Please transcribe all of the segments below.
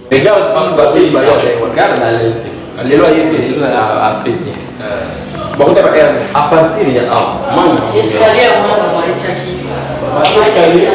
Regarde, regarde allez là, il est à payer. Bon, à partir de là, escalier, on va aller aquí. Escalier,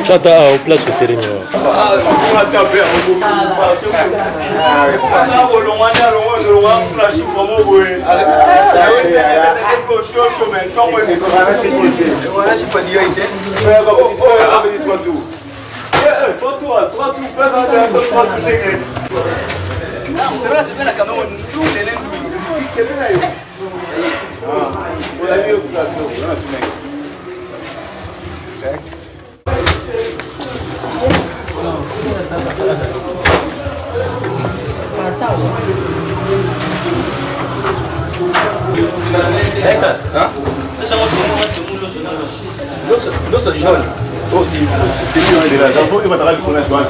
Chata au place au terrain. L'osso jaune aussi, c'est mieux déjà. Il va travailler pour l'instant.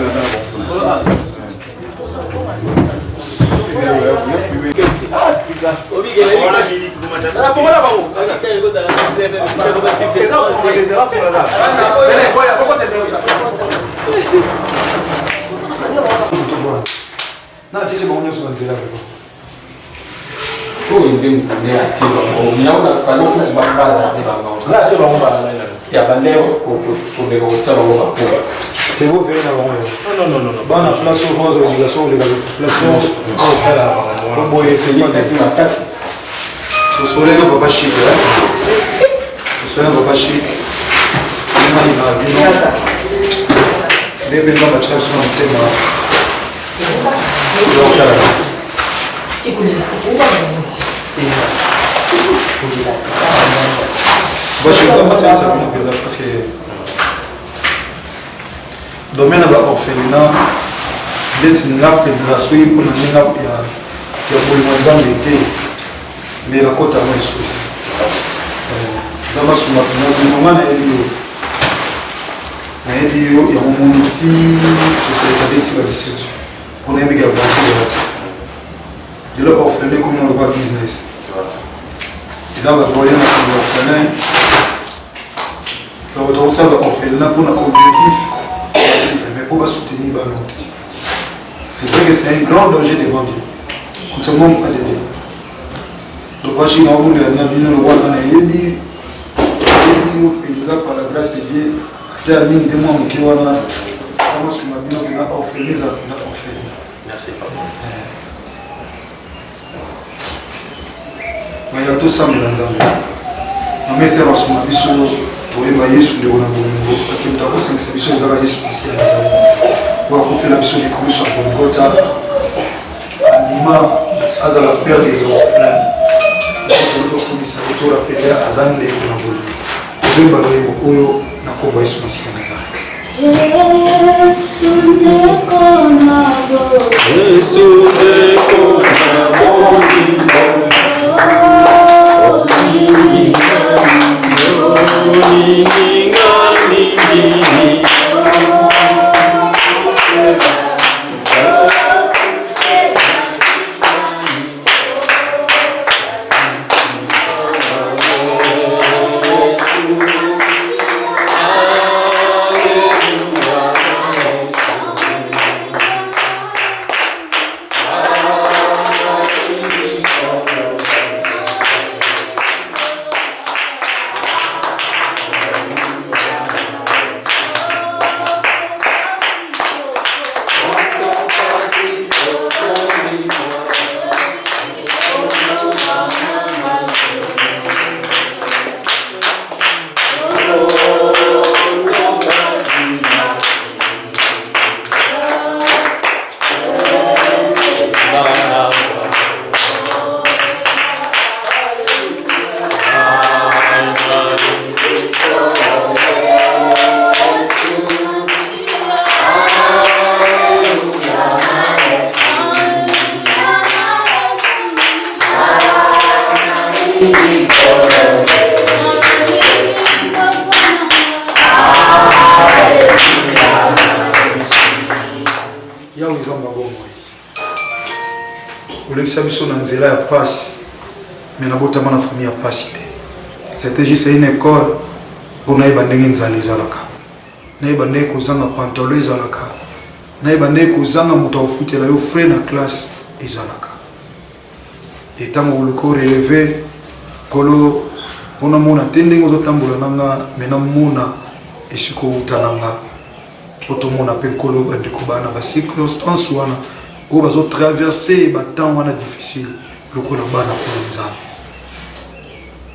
C'est vous venez avant. Non. Bon, la place au moins, l'obligation, les places au moins, c'est pas des films. Ce soleil ne va pas chier. Ce soleil ne va pas chier. Des belles gens qui sont en thème. Moi, je suis pas passé à ça parce que domaine de l'orphelinat, d'être une nappe de la souille pour une nappe, il y a pour le moins d'été, mais la côte à moins souille. Ça va sur ma demande, il y a un moment ici, je sais pas si c'est ici. On est bien avancé de l'orphelinat comme on le voit business. Ils ont envoyé un orphelin. Donc, ça va orphelinat pour un objectif. Mais pour soutenir l'autre. C'est vrai que c'est un grand danger devant Dieu. Comme ça, on pas d'aider. Donc, moi, je suis dans le monde de la vie, on voit dans les yélis, par la grâce de Dieu, j'ai mis des mots qui ont sur ma vie, on a offert les orphelins. Merci, papa. Mais il y a tout ça, mais on met ça sur ma vie, pour évaluer sur le Bongo, parce que nous avons 5 services de la vie spéciale. Pour accomplir la mission des communes sur Bongota, Anima, à la perte des orphelins, pour le commissariat, pour rappeler à Zan les Bongo. Je vais balayer beaucoup, na koba sur ma mission Yawe zamba bomoi. Olekisa biso na nzela ya pasi, mais na botama na famille ya pasi te. C'était juste une école pour naïba ndenge nzali ezalaka. Naïba ndenge kozanga pantalon ezalaka. Naïba ndenge kozanga moto ofutela yo frais na classe ezalaka. Et tant que le corps élevé, kolo on a mona tending aux tambola nanga, mena mona et suko utananga. Poto mona pe kolo bande kubana ba circonstance wana o bazo traverser ba temps wana difficile le kolo bana pour nzambe.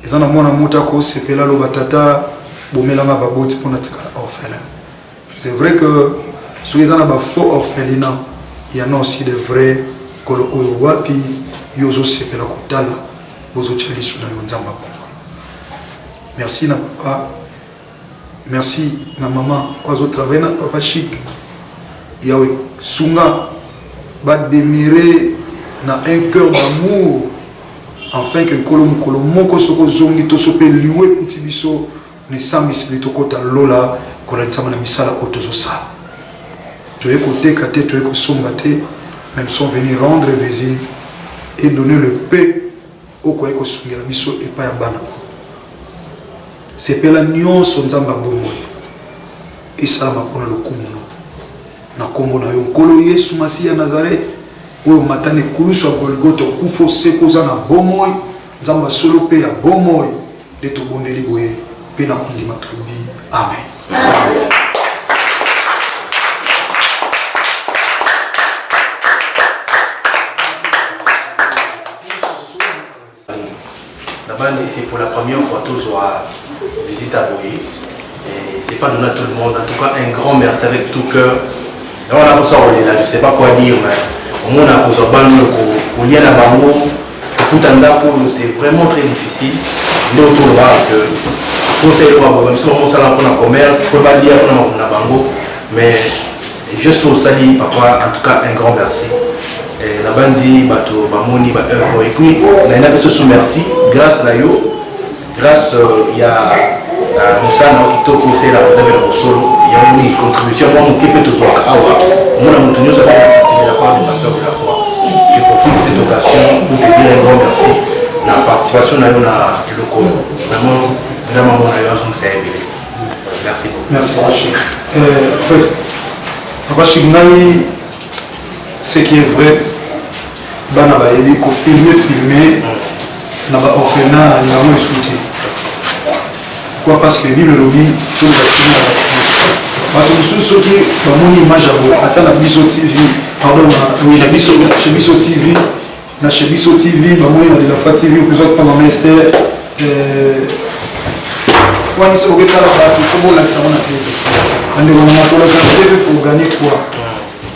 Ezana mona mota ko sepela lo batata bomelanga ba boti pona tika orphelin. C'est vrai que sur les ana ba faux orphelinat, il y en a aussi de vrais kolo oyo wapi yozo sepela kotala bozo chalisu na nzamba. Merci na papa. Merci na maman. Ozo travailler na papa chic. Yawe sunga ba demeurer na un cœur d'amour afin que kolo moko soko zongi to sope liwe kuti biso ne sambisi to kota lola kola ntama na misala otozo sa. Tu es côté kate tu es ko somba te même sont venus rendre visite et donner le paix au quoi ko sungira biso et pas ya bana. C'est pela nyonso nzamba bomo. Isa makona lokumuno. Na kombo na yo kolo Yesu Masiya Nazareth. Oyo matane kulusu ya Golgotha kufo seko za na bomoi. Nzamba solo pe ya bomoi. De to bondeli boye. Pe na kondima trubi. Amen. Amen. C'est pour la première fois tous à visite à Boye. Et c'est pas donné à tout le monde. En tout cas, un grand merci avec tout cœur. Et on a pour ça, là, je sais pas quoi dire, mais au moins on a pour ça, pour lire la bango, pour foutre un dapôt, c'est vraiment très difficile. Nous autour de là, que conseil même si on s'en prend en commerce, on peut pas lire on a bango, mais juste pour saluer, papa, en tout cas, un grand merci. Et la bandi bato bamoni ba œuvre et puis on a besoin de merci grâce à yo grâce il y a Moussa qui t'a posé la première solo il y a une contribution moi mon képe to zoka awa mon a montré ça va participer la part du pasteur de la foi. Je profite de cette occasion pour te dire un grand merci la participation na yo na loco vraiment mon ailleurs on s'est aidé. Merci beaucoup. Merci Rachid. Rachid nani ce qui est vrai, bana ba yebi ko filmer na ba orphelinat na mo soutien. Pourquoi? Parce que Bible lobby tout le ba to mususu ki ba moni image abo atana biso TV pardon oui na biso chez biso TV na chez biso TV ba moni na la fa TV ko zot pendant ministère kwani so gekala ba to ko la sama na TV ande ko na ko la TV pour gagner quoi.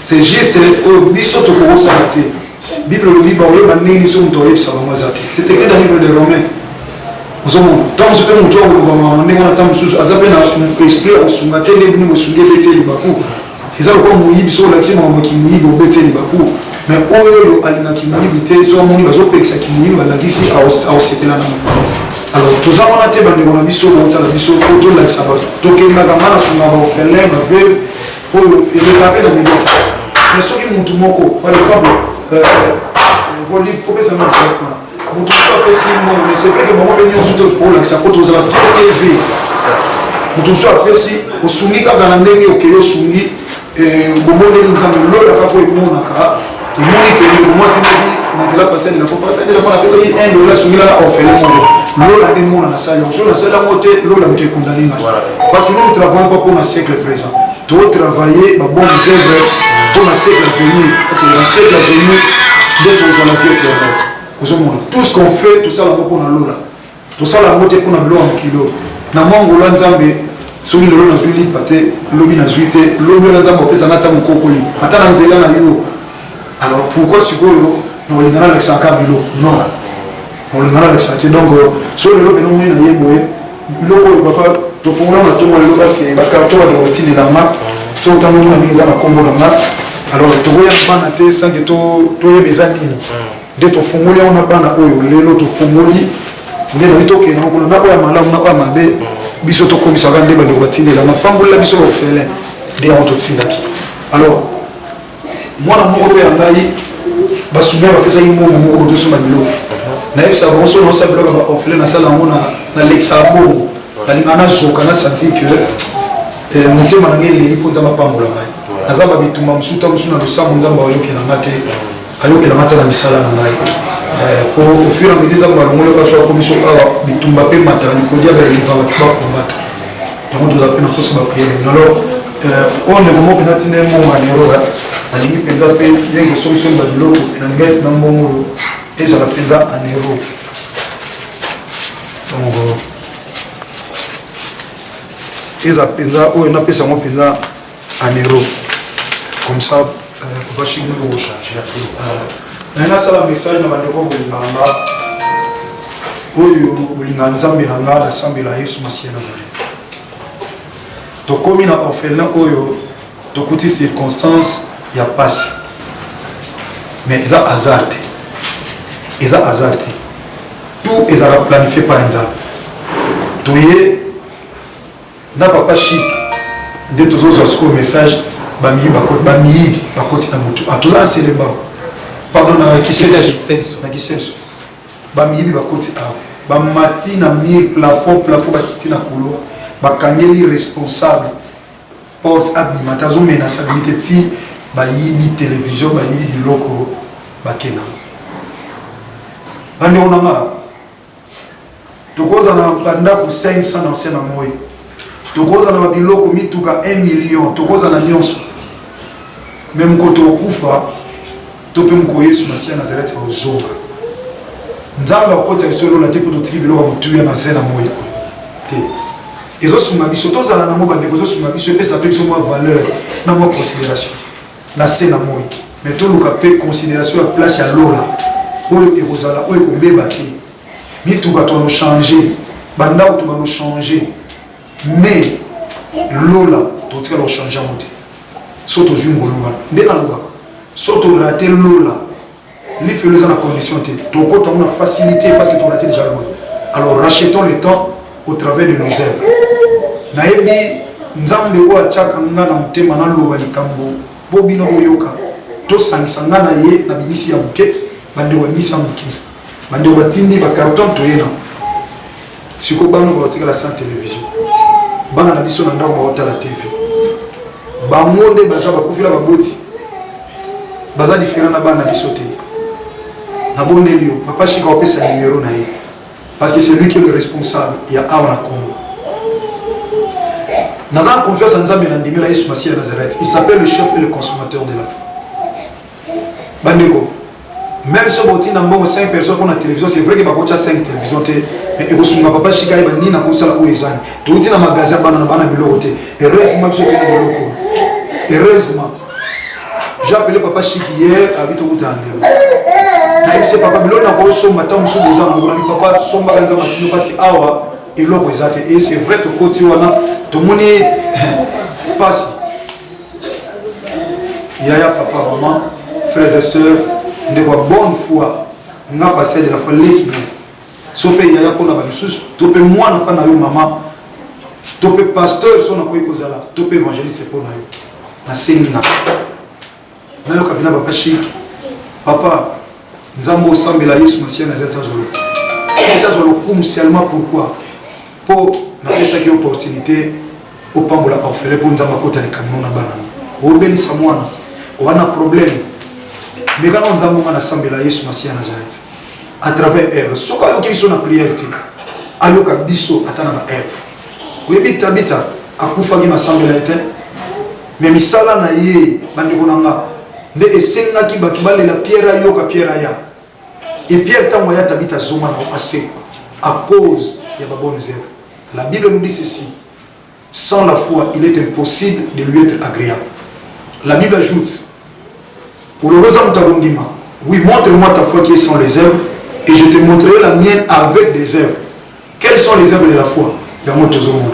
C'est juste au biso to ko s'arrêter. Bible le dit ba oyo ba nini so mto yeb salama zati. C'est écrit dans le livre des Romains. Vous avez tant ce que mto ko ba ma ndenge na tam susu azape na esprit o sunga tele bini mo sunge bete libaku. C'est ça ko mo yibi so la tima mo ki mo yibi o bete libaku. Mais oyo alina ki mo yibi te so mo ni bazo peksa ki mo yibi ba la gisi a setela na. Alors tout ça on a te ba ndeko na biso ko ta la biso ko to la sabato. To ke na ga mana sunga ba ofele ba veuve oyo ele ka pe na médiate. Mais ce qui monte moko par exemple voler pour ça non monte soit précis mais c'est vrai que maman venir ensuite pour la ça pour tous la TV monte soit précis au sungi ka na ndenge okeyo sungi bomo ndenge nzambe lola ka ko imona ka imoni ke ni mo tindi na passer na ko passer de la fois que ça $1 sungi la offert lola de mona na sala on na sala moté lola mte condamné parce que nous ne travaillons pas pour un siècle présent. Tu dois travailler ma bonne œuvre pour un siècle à venir. C'est un siècle à venir d'être dans la vie éternelle. Tout ce qu'on fait, tout ça là pour la lola. Tout ça là pour la bloc en kilo. Na mango la nzambe soki lelo na zuli pate lobi na zuite lobi la nzambe pesa na tamu kokoli. Ata na nzela na yo. Alors pourquoi sikoyo na olingana la kisaka bilo? Non. On le la kisaka donc so lelo beno moni na yeboye. Loko papa to fongola na tomo lelo parce que ba karto ba de routine la ma to tango na mingi za na kombo na ma alors to voya bana te sangi to yebeza nini de to fongola on a bana oyo lelo to fongoli nde na bito ke na ko na oya malamu na oya mabe biso to komisa ga nde ba le watine la mapambola biso ba fele de on to tindaki alors mwana moko pe ngai basumia ba pesa yimo moko to soma bilo na yebisa ba so no sa bilo ba ofele na sala ngona na lexabo na lingana zoka na santi que mutema na ngeli liponza mapambola ngai nazaba bituma msuta msuna no samu nzamba wayoke na mate ayoke na mate na misala na ngai pour au fur et à mesure que balongolo ka so commission awa bitumba pe matani ko dia ba liva ba combattre donc nous appelons pour ça ba prier alors on est moment que natine mo manero na lingi penza pe yengo solution ba biloko na ngai na mbongo et ça la penza anero donc eza penza o na pesa mo penza anero comme ça on va chez nous recharger nana sala message na bandeko bolinganga oyo bolinga nzambe na nga asambela Yesu Masiya Nazareth tokomi na orphelin oyo tokuti circonstance ya pasi mais eza hasard te tout ezala planifié par nzambe toye na papa chic nde tozozwa sikoyo message bamiyi bakoti na motu toza aseleba pardon na kisenso bamiyibi bakoti awa bamati na mire plafond bakiti na couloir bakangeli responsable porte abima azomensabilité ti bayibi télévision bayibi biloko bakena bandeko nanga tokozala na bandako 500 na se na moi tokozala na biloko mituka 1 million tokozala na nyonso même koto okufa tope mko Yesu Masiya Nazareth ozonga nzamba okota biso lola te poto tiki biloko mutuya na zena moyo te ezo suma biso tozala na moba ndeko zo suma biso epesa pe biso mo valeur na mo considération na sena moyo mais to luka pe considération la place ya lola oyo ekozala oyo kombeba te mituka to no changer banda to no changer mais lola to tika lo changer mote soto zungo lola ndena lola soto rater lola les faisons en condition de côté on a facilité parce que tu raté déjà l'autre alors rachetons le temps au travers de nos œuvres naebi nzambe ko achaka ngana mutema na loba likambo bobino boyoka to sangisanga na ye na bimisi ya muke bande wa misa muke bande wa tindi ba carton to yena siko bana ba tika la sainte télévision bana na biso na ndako ba la TV ba monde baza ba kufila ba boti baza différent na bana bisote na bonelio papa chika opesa numéro na ye parce que c'est lui qui est le responsable il y a awa na Congo naza confiance en Nzambe na ndimela Yesu Masiya Nazareth il s'appelle le chef et le consommateur de la foi bandeko même si on a mbongo 5 personnes pour la télévision c'est vrai que bakocha 5 télévisions mais ekosunga papa chika ba nina kosala ko ezani to uti na magasin bana na bana biloko te heureusement biso ke biloko heureusement j'ai appelé papa Chik hier à Vito Boutandelo. Je sais papa Bilon a reçu son matin, monsieur Bozan, papa son magasin parce que awa et l'eau et c'est vrai que côté wana tout le monde passe. Yaya papa maman frères et sœurs de bonne foi n'a passé de la folie qui sauf yaya pour la balusus tout peut moi n'a pas na yo maman tout peut pasteur son na ko kozala tout peut évangéliste pour na yo na séminaire nayo kabina papa Chik papa nzambo osambela Yesu Masiya Nazareth azolo ça azolo comme seulement pourquoi pour na pesa ki opportunité opambola orphelin pour nzamba kota le camion na bana obelisa mwana wana problème mais quand nzambo na sambela Yesu Masiya Nazareth à travers Ève soka yo ki so na prière te ayoka biso atana na Ève webita bita akufa ki na sambela ete mais misala na ye bandeko nanga nde esengaki bato balela pierre yoka pierre ya et pierre tango ya tabita zoma na asekwa à cause ya ba bonnes œuvres la Bible nous dit ceci sans la foi il est impossible de lui être agréable la Bible ajoute pour le rosam tabondima oui montre-moi ta foi qui est sans les œuvres et je te montrerai la mienne avec des œuvres quelles sont les œuvres de la foi yango tozomo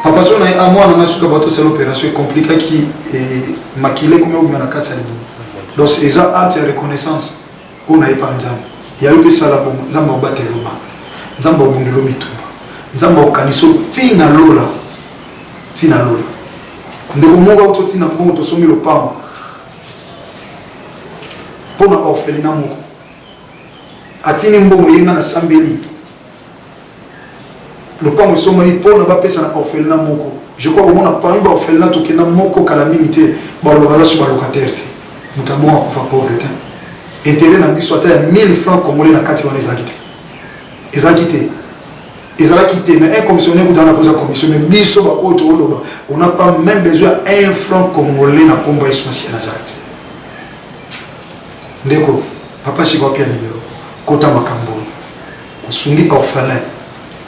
papa so na amwa na masuka bato c'est l'opération compliquée qui est maquillée comme au manakata donc c'est ça acte de reconnaissance on a pas nzambe ya yope sala bon nzambe obatelo ma nzambe obundelo bitumba nzambe okaniso tina lola ndeko moko to tina mbongo to somi lopango pona orphelina moko atini mbongo yenga na sambeli lopango somali pona ba pesa na orphelina moko je crois au monde pas ba orphelina to kena moko kala minité ba lo bala suba locataire te mutambo akufa pauvreté intérêt na biso ata 1000 francs congolais na kati wana ezalaki te mais un commissionnaire ou dans la commission mais biso ba auto oloba on n'a pas même besoin 1 franc congolais na kombo Yesu Masiya Nazareth ndeko papa chiko pia numéro kota makambo usungi orphelin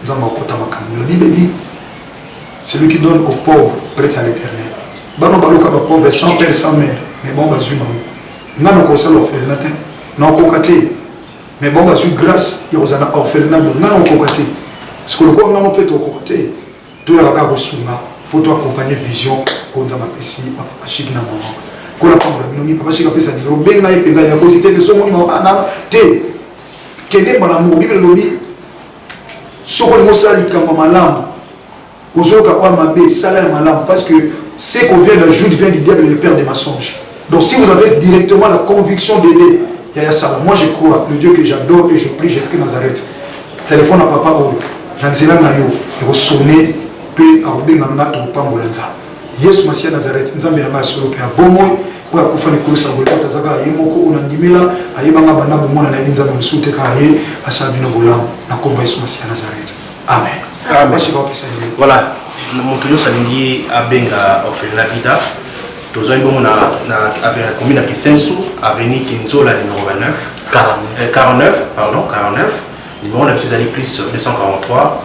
nzamba kota makambo la Bible dit celui qui donne aux pauvres prête à l'éternel bano baloka ba pauvre sans père sans mère mais bon bazuma ngano ko sala orphelin te na kokate mais bon bazu grâce ya ozana orphelin ngano kokate ce que le quoi ngano peut to kokate to ya ka kosunga pour toi accompagner vision ko nzamba pesi papa chiki na mama ko la pambola binomi papa chiki pesa di robenga e penda ya cosité de son mo ana te kene bana mo Bible lobi soko ngo sali kama malamu ozoka kwa mabe sala ya malamu parce que ce qu'on vient d'ajouter vient du diable le père des mensonges. Donc si vous avez directement la conviction d'aider Yaya Sala, moi je crois le Dieu que j'adore et je prie Jésus Nazareth. Téléphone à papa Oyo, Janzela Nayo, et vous sonnez, puis à Obenga to Pambolanza. Yesu Masiya Nazareth, Nzambe na masolo pe abomo, kwa kufanya kurusa bolata zaka yemoko unandimela, ayebanga bana bomona na binza msute ka ye asabino bolam na komba Yesu Masiya Nazareth. Amen. Amen. Voilà. Mon toyo salingi abenga orphelin vida. Tozoi bon na avec la commune à Kisensu, avenue Kinzola numéro 49, numéro de plus plus 243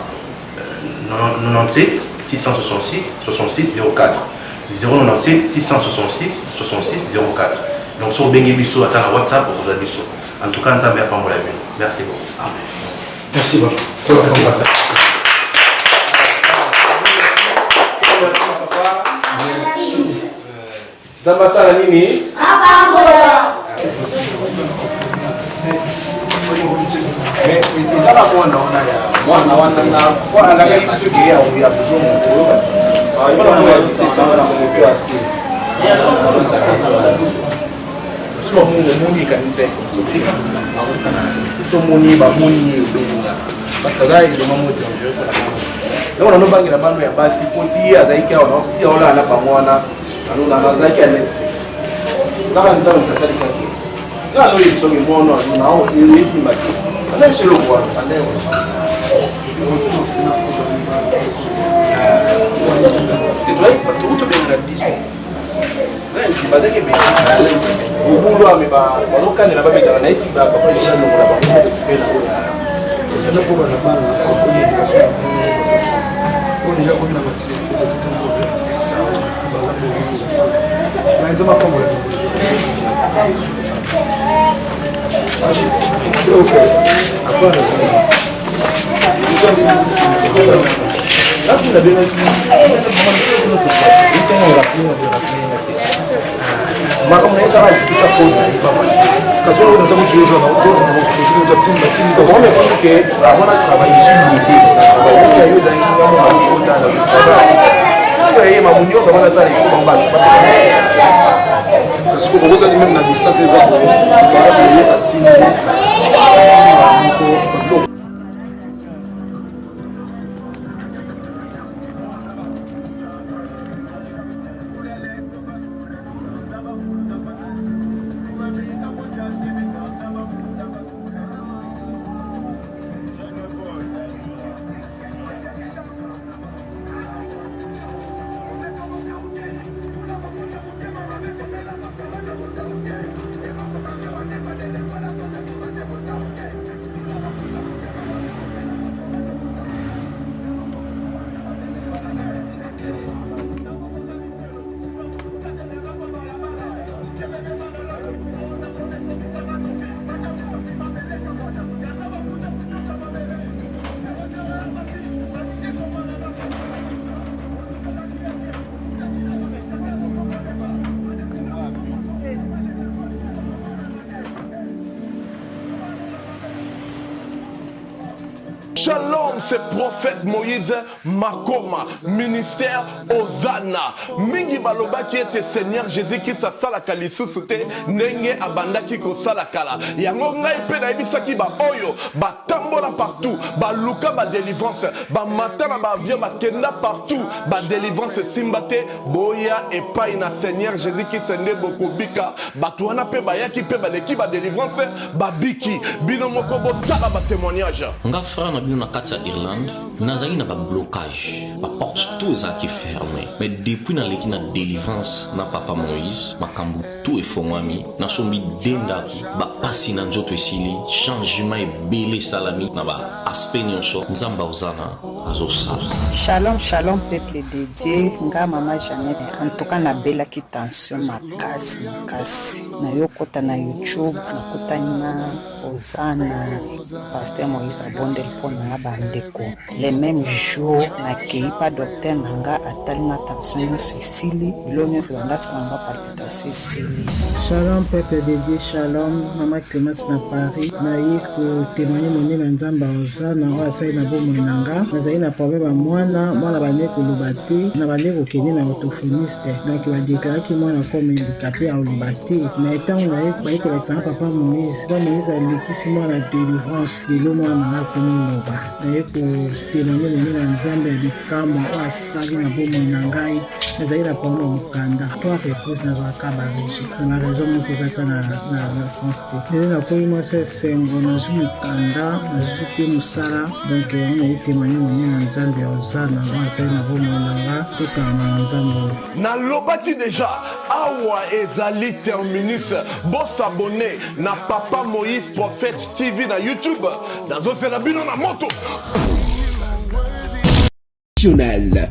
97 666 66 04 097 666 66 04. Donc sur bengi biso atana WhatsApp pour vous biso. En tout cas, nous avons pas la vie. Merci beaucoup. Amen. Merci beaucoup. Zamba sala nini? Mwana wana kwa alaga kitu ya uya kuzungu basi. Sio Mungu kanisa. Sio muni ba muni ubinga. Basi kadai ndio mambo ndio. Ndio naomba bandu ya basi potia zaiki hao wanaotia wala anapamwana. Anuna nazaki ane. Kama nzao mtasali kwa hiyo. Ngalo hizo mimono nao hizi macho. Ana shilo kwa leo. Tutoi patuto benga diso. Nani badake benga leo. Ubulu ameba waloka ni nababe kana naisi ba kwa nisha ndo kuna ba kufela. Ndio kwa na bana kwa kwenye kasoro. Kwa ndio kwa na matiri pesa tutambo. Mais uma câmera. Agora. Parce que vous avez même la distance des arbres. Shalom, c'est prophète Moïse Makoma, ministère Ozana. Mingi baloba qui était Seigneur Jésus-Christ a salaka lisusu te nenge abandaki ko salakala. Yango ngai pe na ebisaki ba oyo ba tambola partout, ba luka ba délivrance, ba matana ba via ba kenda partout, ba délivrance simbate boya et pas na Seigneur Jésus-Christ nde bokobika. Ba tuana pe ba yaki pe ba leki ba délivrance ba biki bino moko bo tala ba témoignage. Nga frère na bino na kati ya Irlande nazali na ba blocage ba porte tout ezalaki fermé mais depuis na leki na délivrance na papa Moïse makambu tout efongwami na sombi dendaku ba pasi na nzoto esili changement ebele salami na ba aspect nyonso nzamba ozana azosala. Shalom shalom peuple de Dieu nga mama Jeannette en tout cas na belaki tension makasi na yokota na YouTube na kota na Ozana pasteur Moïse abonde mpona bandeko les mêmes jours na keipa docteur nanga atalinga tension nyonso esili bilo nyonso bandasalanga palpitation esili. Shalom peuple de Dieu, shalom mama Clémence na Paris na ye ko témoigner moni na nzamba Ozana na asai na bomoi nanga nazali na problème ya mwana bane koloba te na bane kokende na orthophoniste donc badéclaraki mwana comme handicapé ya koloba te na etango na ye bayekolakisa papa Moïse alekisi mwana délivrance lelo mwana nanga komoloba na ye kotémoigner moni na nzambe ya bikamwa oyo asali na bomoi na ngai nazali na problème ya mokanda to apeprise nazwaka barégi na raison moko eza ta na sens te lelo nakomi mwasi esengo nazwi mokanda nazwi pe mosala donc yango na ye témoigner moni na nzambe ya Ozana asali na bomoi na nga tokanga na nzambe oyo nalobaki déjà awa ezali terminus bosabone na papa Moïse prophète TV na YouTube nazosela bino na moto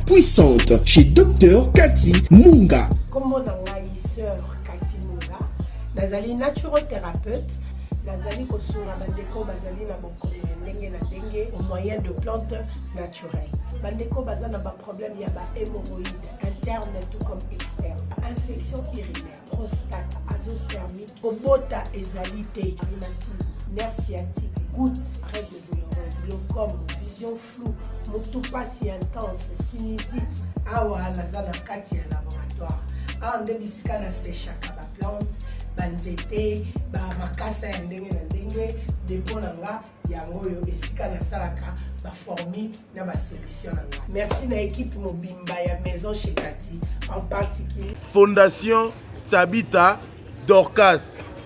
puissante chez Dr Cathy Munga. Comme on a sœur Cathy Munga, nazali naturothérapeute, nazali kosura bandeko bazali na bokomi ndenge na ndenge au moyen de plantes naturelles. Bandeko bazana ba problème ya ba hémorroïdes interne tout comme externe, infection urinaire, prostate, azoospermite, obota ezalité, rhumatisme, nerf sciatique, gouttes, règles douloureuses, glaucome, vision floue, motupa si intense, sinusite. Awa nazana kati ya laboratoire. Awa nde bisika na sechaka ba plante, banzete, ba makasa ya ndenge na ndenge, depo nanga yango yo esika na salaka ba formi na ba solution nanga. Merci na équipe mobimba ya maison chez Cathy en particulier. Fondation Tabita Dorcas.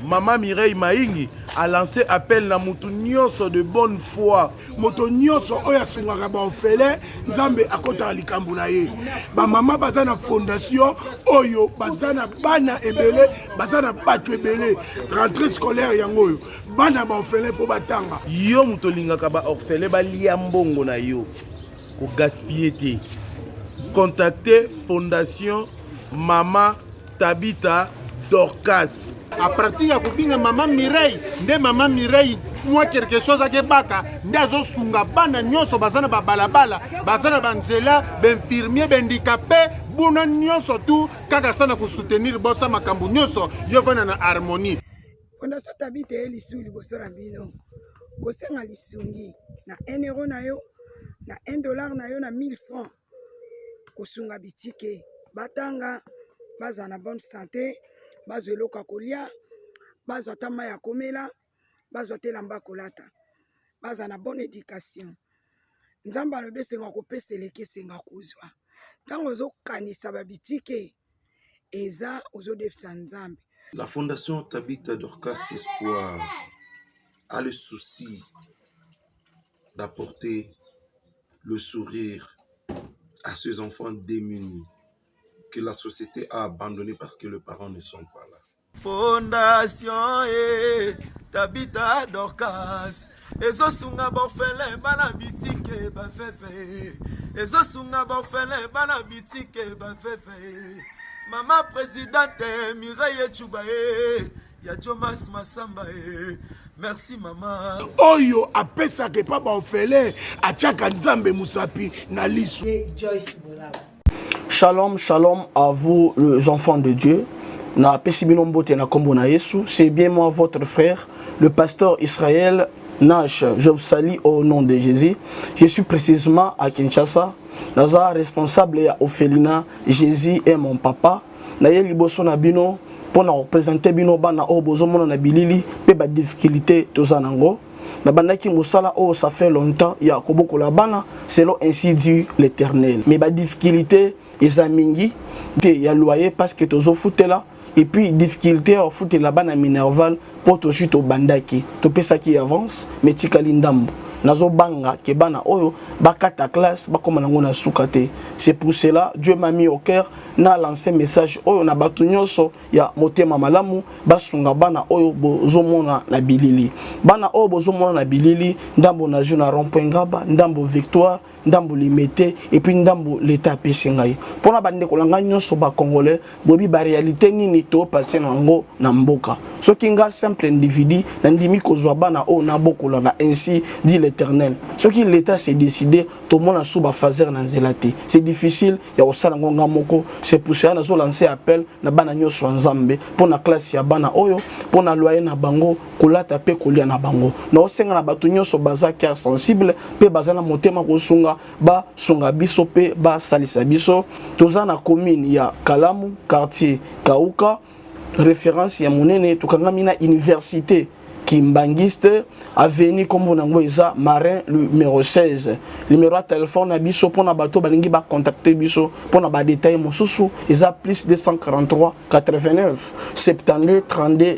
Maman Mireille Maingi a lancé appel na mutu nyonso de bonne foi. Moto nyonso oya sungaka ba ofele nzambe akota likambo na ye. Ba mama bazana fondation oyo bazana bana ebele bazana bato ebele rentrée scolaire yango yo. Bana ba ofele po batanga. Yo muto lingaka ba ofele ba lia mbongo na yo. Ko gaspiller te. Contactez Fondation Mama Tabita Dorcas. À partir ya kubinga mama Mireille, nde mama Mireille moi quelque chose ake baka nde azosunga bana nyonso bazana ba balabala, bazana banzela, benfirmier, bendikapé, buna nyonso tu kaka sana ko soutenir bosa makambu nyonso yo vana na harmonie. Fondation Tabita elisuli bosora bino. Kosenga lisungi na 1 euro na yo, na 1 dollar na yo na 1000 francs. Kosunga bitike, batanga, bazana bonne santé. Bazwe loka kolia, bazwa tama ya komela, bazwa telamba kolata, bazwa na bonne éducation. Nzamba lobe senga kopesa leke senga kuzwa. Tango ozo kanisa babitike, eza ozo defisa nzambe. La Fondation Tabita Dorcas Espoir a le souci d'apporter le sourire à ces enfants démunis que la société a abandonné parce que les parents ne sont pas là. Fondation Tabita Dorcas ezo sunga bofele bana bitike ba fefe ezo sunga bofele bana bitike ba fefe Mama présidente Mireille Chubae ya Jomas Masamba merci maman oyo apesa ke pa ba ofele achaka nzambe musapi na liso Joyce Boulala. Shalom, shalom à vous les enfants de Dieu. Na pesi bilombo te na kombo na Yesu. C'est bien moi votre frère, le pasteur Israël Nash, je vous salue au nom de Jésus. Je suis précisément à Kinshasa. Naza responsable ya Ophelina, Jésus est mon papa. Naye liboso na bino pour représenter bino bana o bozomona na bilili pe ba difficulté tozanango. Na bandaki musala oh ça fait longtemps ya koboko la bana selon ainsi dit l'Éternel. Mais ba difficulté ezamingi te ya loyer parce que tozo foutela. Et puis difficulté au foot là-bas na Minerval pour to chute au bandaki to pesa qui avance mais tikali ndambo nazo banga ke bana oyo bakata classe bakoma nango na sukate. C'est pour cela Dieu m'a mis au cœur na lancé message oyo na batu nyonso ya motema malamu basunga bana oyo bozomona na bilili bana oyo bozomona na bilili ndambo na jeu na rond-point Ngaba ndambo Victoire ndambo limité et puis ndambo l'état pesingai pona bande kolanga nyonso ba congolais bobi ba réalité nini to passer nango na mboka soki nga simple individu na ndimi kozwa bana o na bokola na ainsi dit l'Éternel soki l'état s'est décidé to mona sou ba fazer na nzelati c'est difficile ya osala ngonga moko c'est pour ça nazo lancer appel na bana nyonso nzambe pona classe ya bana oyo pona loyer na bango kolata pe kolia na bango na osenga na batu nyonso baza cœur sensible pe bazana motema kosunga ba sunga biso pe ba salisa biso toza na commune ya Kalamu quartier Kauka référence ya monene tukangami na université Kimbangiste avenue comme nango eza Marin numéro 16 numéro de téléphone na biso pona bato balingi ba contacter biso pona ba détail mosusu eza plus 243 89 72 32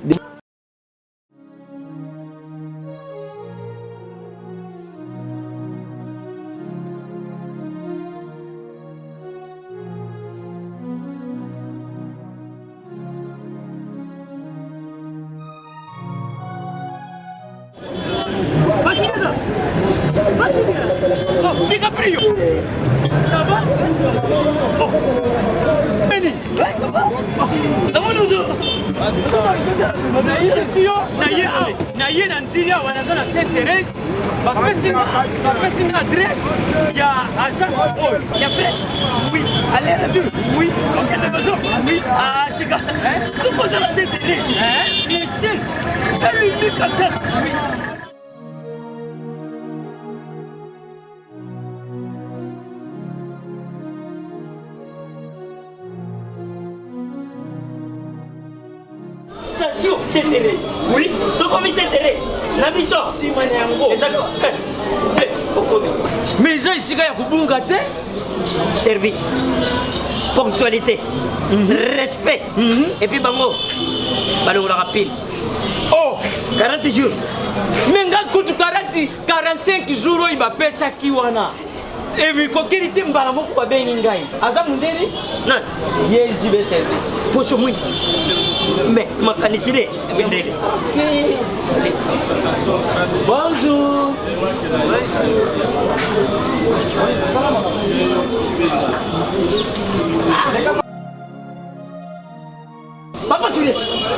DiCaprio. Ça va? Oh. Benny. Ouais, ça va? D'abord nous naye na nzilia wanaza na Sainte-Thérèse bapesi nga adresse ya agence oyo ya fait oui allez la ville oui kokende besoin oui tika supposé la Sainte-Thérèse bien sûr elle lui comme ça oui. Station Sainte-Thérèse. Oui. Ce comme Sainte-Thérèse. La mission. Si moi n'ai exactement. Mais ça ici il y a kubunga te. Service. Ponctualité. Respect. Et puis bango. Balo la rapide. Oh, 40 jours. Mais nga kutu 45 jours il va payer ça qui wana. Et puis kokeli te mbala moko ba bengi ngai. Aza mundeni? Non. Yes, du service. Pour ce monde. Mais ma canicide. Bonjour. Papa Julien,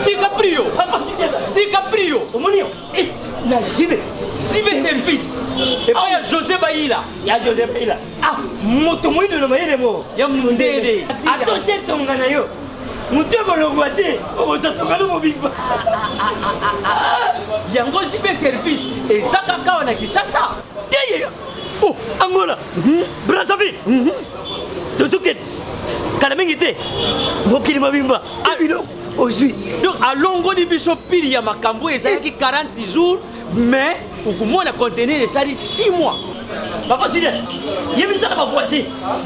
DiCaprio, Papa Julien, DiCaprio, Omonio, et la JB service. Et puis il y a José Baïla. Il y a José Baïla. Ah, motomouille de l'homme, il est mort. Il y a Mundede. Attention, ton ganayo. Mutu bolongwate, ozotonga no mobimba. Yango jibe service et zakaka wana kisasa. Teye. Oh, Angola. Brazzaville. Tozuket. Kalamengite. Mokili mobimba. Abilo. Aujourd'hui. Donc à longo di biso pili ya makambo ezaki 40 jours mais okumona contenir esali 6 mois. Papa Sile, yebisa na voici.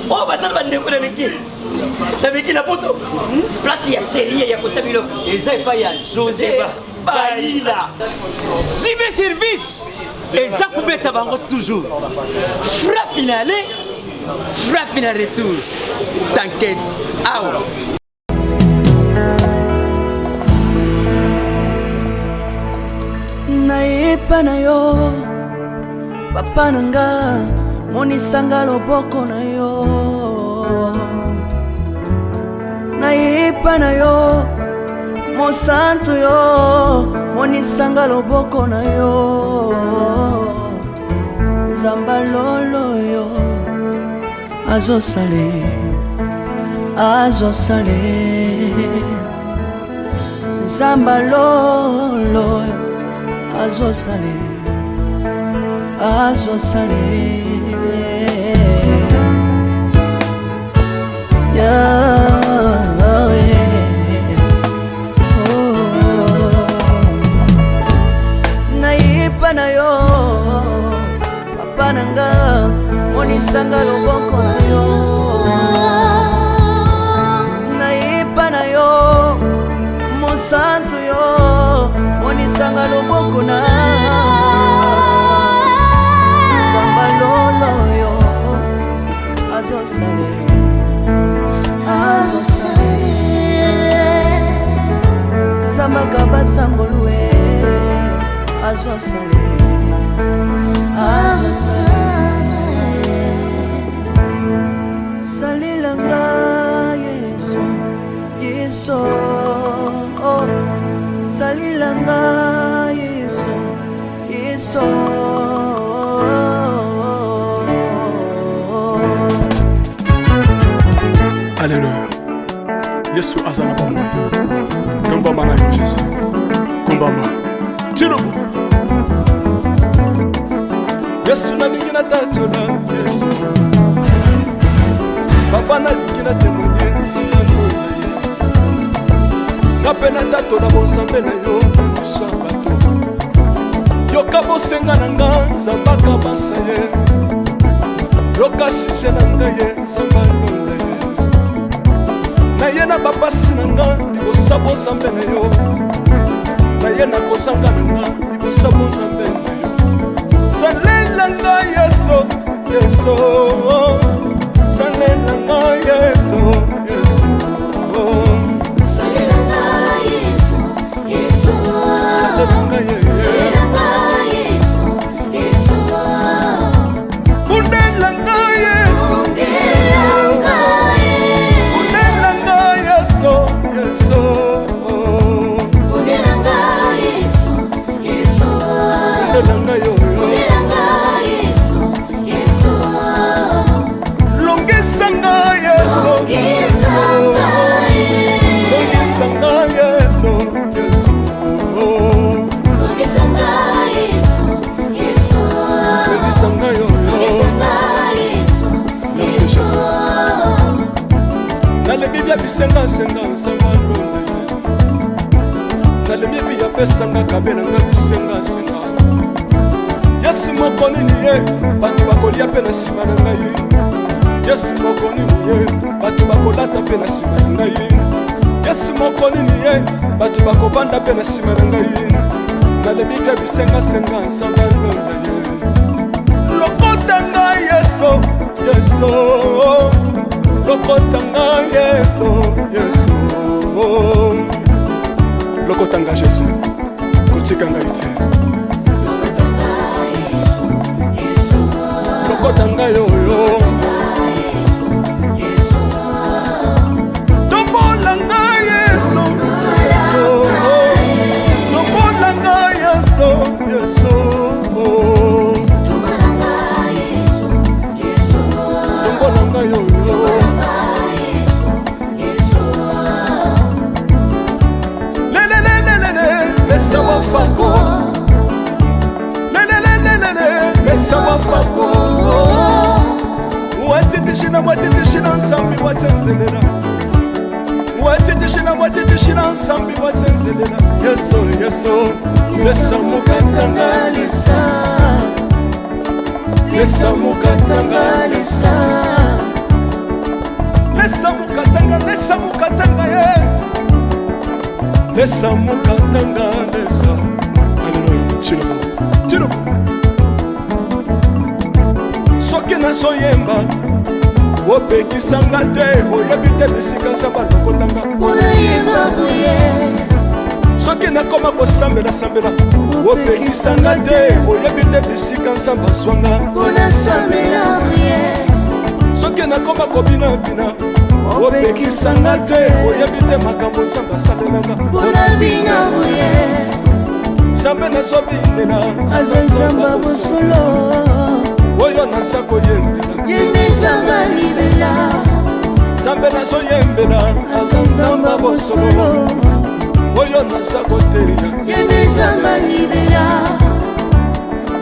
Oh basala bandeko na meki. Na meki na poto. Place ya série ya kotabilo. Eza pa ya José Baïla. Sibe service. Eza kubeta bango toujours. Frappe finale. Frappe finale retour. T'inquiète. Ah ouais. Nayepa na yo papa nanga monisanga loboko na yo nayepa na yo mosantu yo monisanga loboko na yo nzamba lolo yo azosale nzamba lolo azosale azosale nayipa na yo papa nanga monisanga loboko na yo nayipa na yo mosantu yo monisanga loboko na zamba lolo yo azosale zamba kabasangolue azosale salilanga yesu yesu salilanga yesu yesu Alléluia. Yesu azana ba moi. Tomba mana yo Jésus. Kombamba. Tirobo. Yesu na lingi na tachola Yesu. Papa na lingi na témoigner sangano na ye. Kapena tato na bonsambe na yo biso bato. Yoka bosenga na nga zambaka basaye. Yoka shije na nga ye sambano na ye. Na ye na bapasi na nga libosabo zambe na yo. Na ye na kozanga na nga libosabo zambe na yo. Salela nga yeso yeso. Salela nga yeso yeso. Salela nga yeso yeso. Salela nga yeso. Salela nga yeso yeso. Undela nga yeso yeso. Undela nga yeso yeso. Undela nga yeso yeso. Undela nga yo yo. Undela nga yeso yeso. Longisa nga yeso yeso. Longisa nga yeso yeso. Longisa nga yeso yeso. Longisa nga yo yo. Longisa nga yeso Merci Jésus. Nalebi bia bisenga senga sanga lona ye. Nalebi bia pesanga kabela nga bisenga senga. Yesu moko nini ye bato bakolia pe na sima na ngai. Yesu moko nini ye bato bakolata pe na sima na ngai. Yesu moko nini ye bato bakovanda pe na sima na ngai. Nalebi bia bisenga senga sanga lona ye. Lokota nga yeso yeso. Lokota nga yeso yeso. Lokota nga Jésus kotika nga ite. Lokota nga yo yo. Tombola nga yeso yeso. Tombola nga yeso yeso. Tombola nga yo yo. Mesa wafako. Mesa wafako. Watitishina nsambi watenzelela. Watitishina nsambi watenzelela. Yeso yeso. Mesa mukatanga lisa. Mesa mukatanga lisa. Mesa mukatanga ye. Mesa mukatanga lisa. Alléluia. Chirobo. Chirobo. Soki nazoyemba opekisanga te oyebi te bisika nzambe alokotanga soki nakoma kosambela opekisanga te oyebi te bisika nzambe azwanga soki nakoma kobinabina opekisanga te oyebi te makambo nzambe asalelanga nzambe nazobinela aza nzambe bosolo oyo naza koyembela yende nzambe libela nzambe nazoyembela aza nzambe bosolo oyo naza koteya yende nzambe libela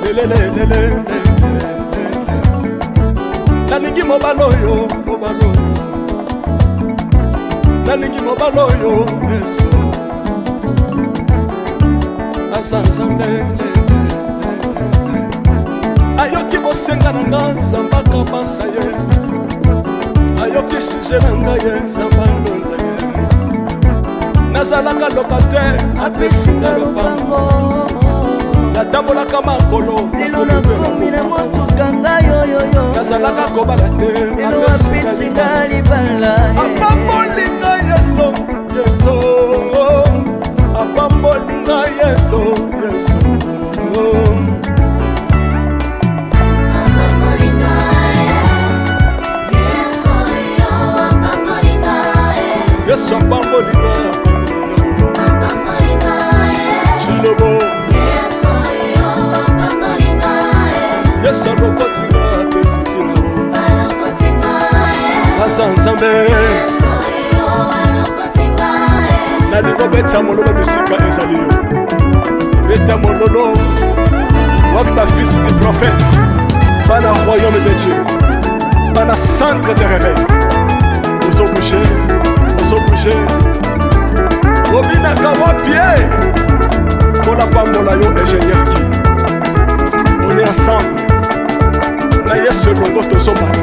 lelelelele mobala oyo nalingi mobala oyo Yesu aza Nzambe ayoki bosenga na nga Nzambe akabasa ye ayoki suje na ngai ye Nzambe alonda ye nazalaka locataire apesinga lopango natambolaka makolo lelo nakomi na motuka ngai oyoyo nazalaka kobala te lelo apesinga libala apambolinga Yesu Yesu apambolinga Yesu Yesu Yesu apambolinga Chilobo Yesu alokotinga apesitina aza Nzambe nalingo beta mololo bisika ezali yo beta mololo wapi bafisi du prophète bana royaume de Dieu bana centre de réveil ozobouge obinaka wapie mpona pambola yo ingénieur ki on est ensemble na Yesu elongo tozomata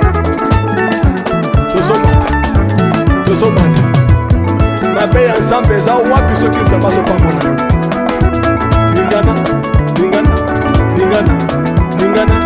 mabe ya Nzambe eza wapi soki Nzambe azopambola yo lingana